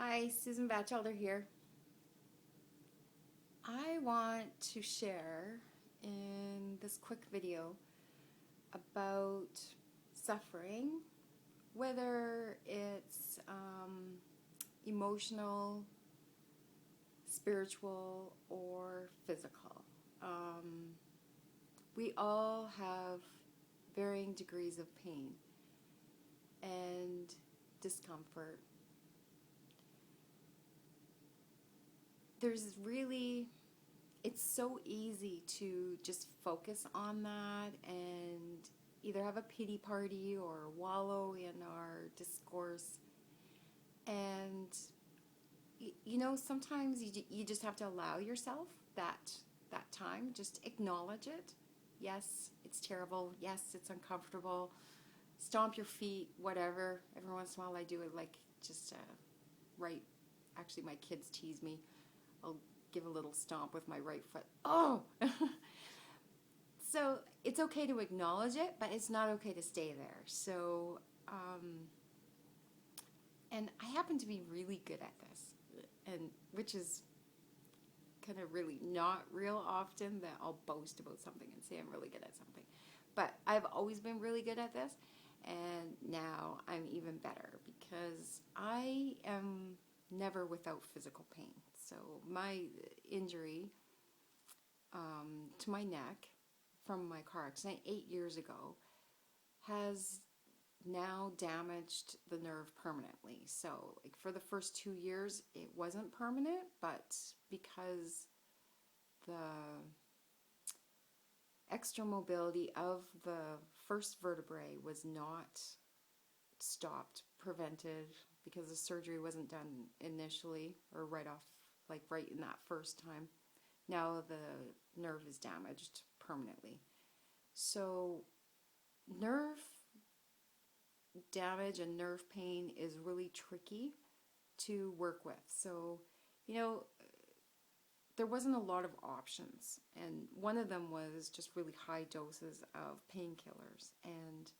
Hi, Susan Bachelder here. I want to share in this quick video about suffering, whether it's emotional, spiritual, or physical. We all have varying degrees of pain and discomfort. It's so easy to just focus on that and either have a pity party or wallow in our discourse. And sometimes you just have to allow yourself that time. Just acknowledge it. Yes, it's terrible. Yes, it's uncomfortable. Stomp your feet, whatever. Every once in a while I do it just right. Actually, my kids tease me. I'll give a little stomp with my right foot. Oh! So it's okay to acknowledge it, but it's not okay to stay there. And I happen to be really good at this, and which is kind of really not real often that I'll boast about something and say I'm really good at something. But I've always been really good at this, and now I'm even better because I am never without physical pain. So my injury to my neck from my car accident 8 years ago has now damaged the nerve permanently. So like for the first 2 years it wasn't permanent, but because the extra mobility of the first vertebrae was not stopped, prevented, because the surgery wasn't done initially or right off, like right in that first time. Now the nerve is damaged permanently. So nerve damage and nerve pain is really tricky to work with. So, you know, there wasn't a lot of options, and one of them was just really high doses of painkillers. And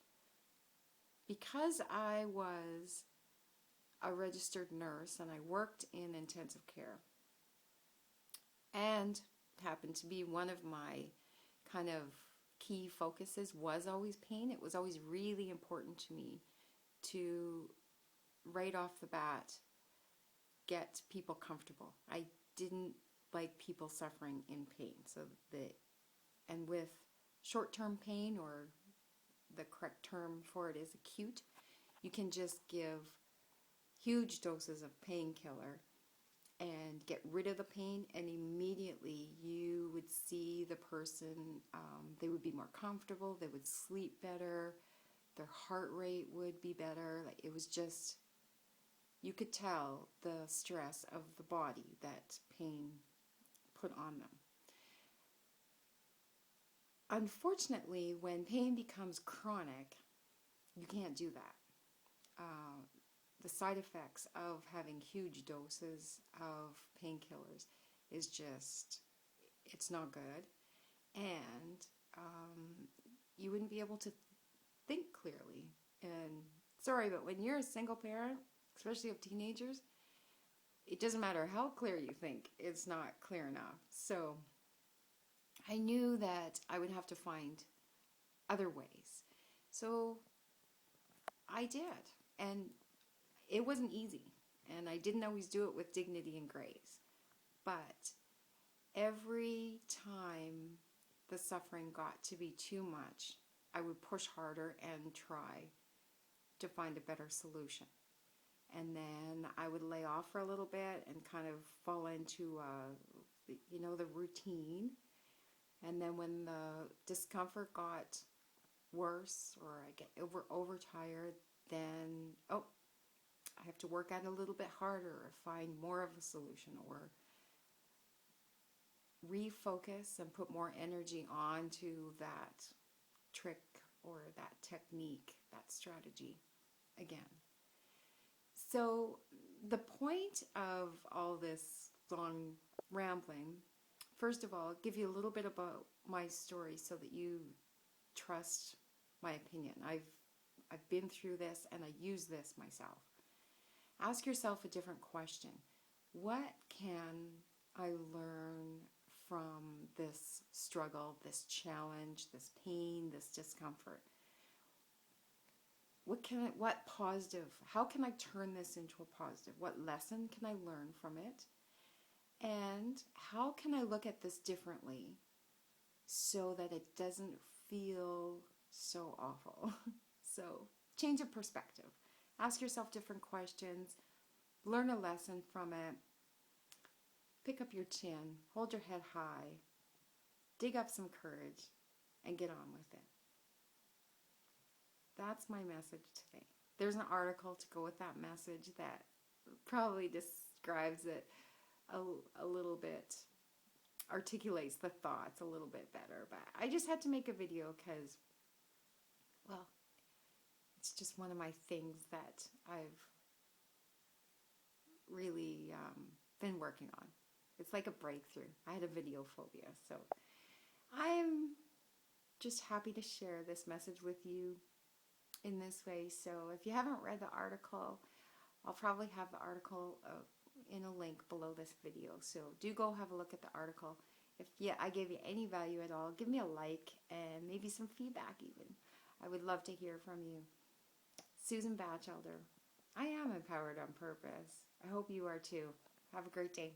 because I was a registered nurse and I worked in intensive care, and happened to be one of my kind of key focuses was always pain. It was always really important to me to, right off the bat, get people comfortable. I didn't like people suffering in pain. And with short-term pain, or the correct term for it is acute, you can just give huge doses of painkiller and get rid of the pain, and immediately you would see the person, they would be more comfortable, they would sleep better, their heart rate would be better. Like, it was just, you could tell the stress of the body that pain put on them. Unfortunately, when pain becomes chronic, you can't do that. The side effects of having huge doses of painkillers is just, it's not good. And you wouldn't be able to think clearly. And sorry, but when you're a single parent, especially of teenagers, it doesn't matter how clear you think, it's not clear enough. So I knew that I would have to find other ways. So I did. And it wasn't easy. And I didn't always do it with dignity and grace. But every time the suffering got to be too much, I would push harder and try to find a better solution. And then I would lay off for a little bit and kind of fall into, the routine. And then when the discomfort got worse, or I get overtired, then, I have to work at it a little bit harder, or find more of a solution, or refocus and put more energy onto that trick or that technique, that strategy again. So the point of all this long rambling, first of all, give you a little bit about my story so that you trust my opinion. I've been through this and I use this myself. Ask yourself a different question. What can I learn from this struggle, this challenge, this pain, this discomfort? What positive, how can I turn this into a positive? What lesson can I learn from it? And how can I look at this differently so that it doesn't feel so awful? So change of perspective. Ask yourself different questions. Learn a lesson from it. Pick up your chin. Hold your head high. Dig up some courage and get on with it. That's my message today. There's an article to go with that message that probably describes it a little bit, articulates the thoughts a little bit better. But I just had to make a video because, well, it's just one of my things that I've really been working on. It's like a breakthrough. I had a video phobia, so I'm just happy to share this message with you in this way. So if you haven't read the article, I'll probably have the article in a link below this video. So do go have a look at the article. If I gave you any value at all, give me a like and maybe some feedback even. I would love to hear from you. Susan Bachelder. I am empowered on purpose. I hope you are too. Have a great day.